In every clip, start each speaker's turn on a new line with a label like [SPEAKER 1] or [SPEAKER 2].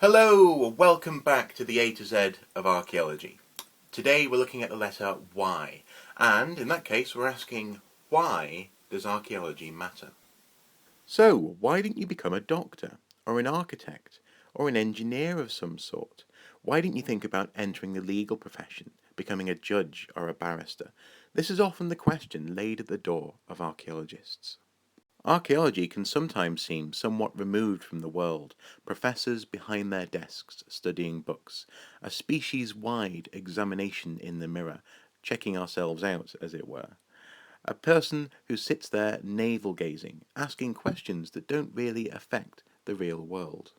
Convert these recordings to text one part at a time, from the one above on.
[SPEAKER 1] Hello, welcome back to the A to Z of Archaeology. Today we're looking at the letter Y, and in that case we're asking, why does archaeology matter? So, why didn't you become a doctor, or an architect, or an engineer of some sort? Why didn't you think about entering the legal profession, becoming a judge or a barrister? This is often the question laid at the door of archaeologists. Archaeology can sometimes seem somewhat removed from the world, professors behind their desks studying books, a species-wide examination in the mirror, checking ourselves out, as it were. A person who sits there navel-gazing, asking questions that don't really affect the real world.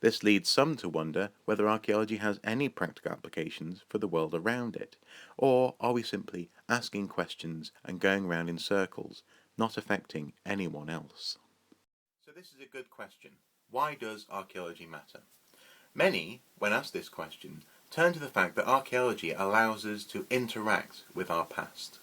[SPEAKER 1] This leads some to wonder whether archaeology has any practical applications for the world around it, or are we simply asking questions and going round in circles, not affecting anyone else? So this is a good question. Why does archaeology matter? Many, when asked this question, turn to the fact that archaeology allows us to interact with our past.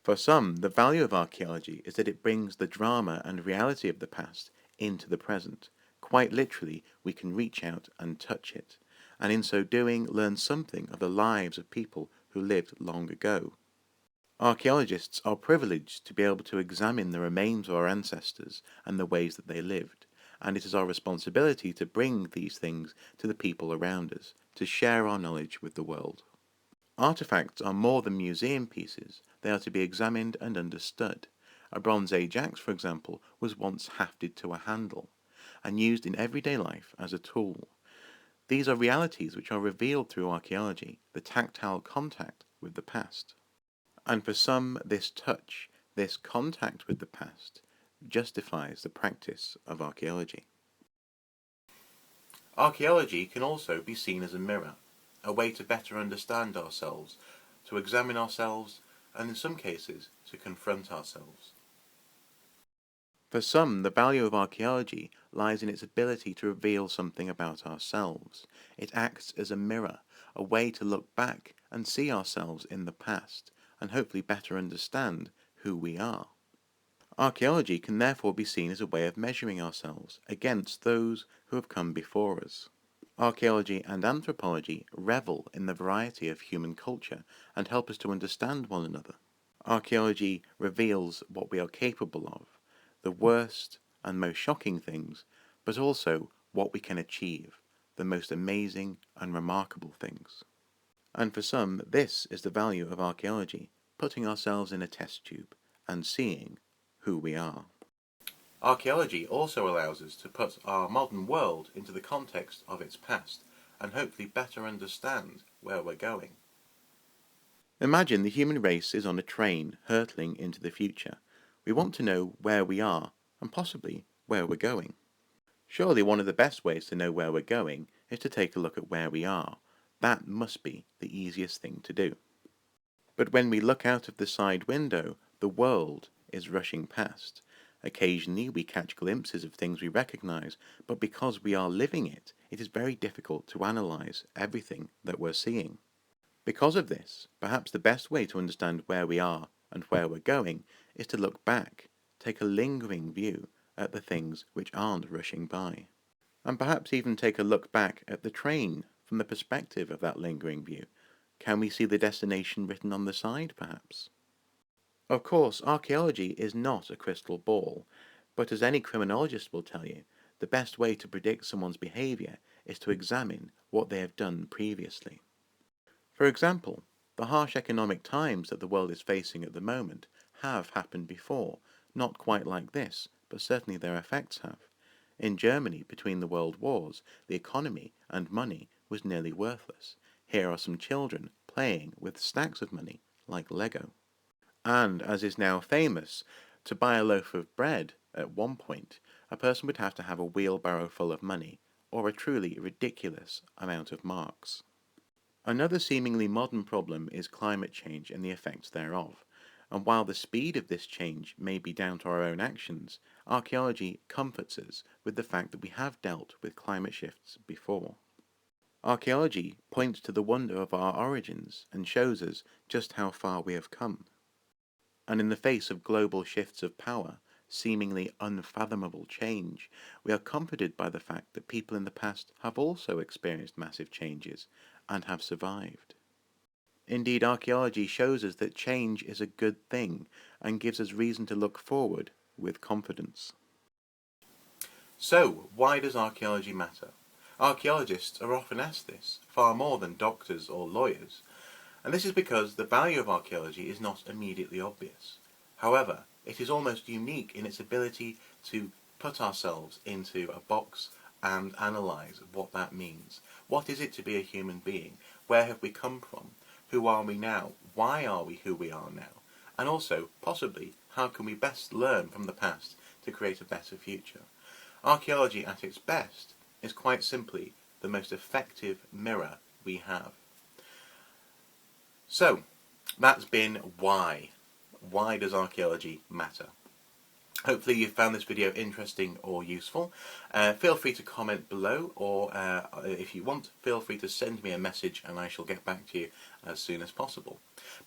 [SPEAKER 1] For some, the value of archaeology is that it brings the drama and reality of the past into the present. Quite literally, we can reach out and touch it, and in so doing learn something of the lives of people who lived long ago. Archaeologists are privileged to be able to examine the remains of our ancestors and the ways that they lived, and it is our responsibility to bring these things to the people around us, to share our knowledge with the world. Artifacts are more than museum pieces, they are to be examined and understood. A Bronze Age axe, for example, was once hafted to a handle, and used in everyday life as a tool. These are realities which are revealed through archaeology, the tactile contact with the past. And for some, this touch, this contact with the past, justifies the practice of archaeology. Archaeology can also be seen as a mirror, a way to better understand ourselves, to examine ourselves, and in some cases, to confront ourselves. For some, the value of archaeology lies in its ability to reveal something about ourselves. It acts as a mirror, a way to look back and see ourselves in the past, and hopefully better understand who we are. Archaeology can therefore be seen as a way of measuring ourselves against those who have come before us. Archaeology and anthropology revel in the variety of human culture and help us to understand one another. Archaeology reveals what we are capable of, the worst and most shocking things, but also what we can achieve, the most amazing and remarkable things. And for some, this is the value of archaeology, putting ourselves in a test tube and seeing who we are. Archaeology also allows us to put our modern world into the context of its past and hopefully better understand where we're going. Imagine the human race is on a train hurtling into the future. We want to know where we are and possibly where we're going. Surely one of the best ways to know where we're going is to take a look at where we are. That must be the easiest thing to do. But when we look out of the side window, the world is rushing past. Occasionally we catch glimpses of things we recognize, but because we are living it, it is very difficult to analyze everything that we're seeing. Because of this, perhaps the best way to understand where we are and where we're going is to look back, take a lingering view at the things which aren't rushing by. And perhaps even take a look back at the train from the perspective of that lingering view. Can we see the destination written on the side, perhaps? Of course, archaeology is not a crystal ball, but as any criminologist will tell you, the best way to predict someone's behaviour is to examine what they have done previously. For example, the harsh economic times that the world is facing at the moment have happened before, not quite like this, but certainly their effects have. In Germany, between the world wars, the economy and money was nearly worthless. Here are some children playing with stacks of money like Lego. And, as is now famous, to buy a loaf of bread at one point, a person would have to have a wheelbarrow full of money, or a truly ridiculous amount of marks. Another seemingly modern problem is climate change and the effects thereof. And while the speed of this change may be down to our own actions, archaeology comforts us with the fact that we have dealt with climate shifts before. Archaeology points to the wonder of our origins and shows us just how far we have come. And in the face of global shifts of power, seemingly unfathomable change, we are comforted by the fact that people in the past have also experienced massive changes and have survived. Indeed, archaeology shows us that change is a good thing and gives us reason to look forward with confidence. So, why does archaeology matter? Archaeologists are often asked this, far more than doctors or lawyers, and this is because the value of archaeology is not immediately obvious. However, it is almost unique in its ability to put ourselves into a box and analyse what that means. What is it to be a human being? Where have we come from? Who are we now? Why are we who we are now? And also, possibly, how can we best learn from the past to create a better future? Archaeology at its best is quite simply the most effective mirror we have. So, that's been why. Why does archaeology matter? Hopefully you found this video interesting or useful. Feel free to comment below, or if you want, feel free to send me a message and I shall get back to you as soon as possible.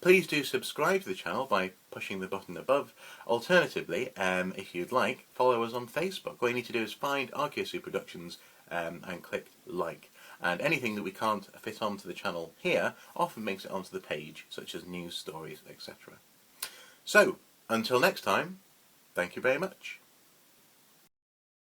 [SPEAKER 1] Please do subscribe to the channel by pushing the button above. Alternatively, if you'd like, follow us on Facebook. All you need to do is find ArchaeoSu Productions and click like. And anything that we can't fit onto the channel here often makes it onto the page, such as news stories, etc. So, until next time, thank you very much.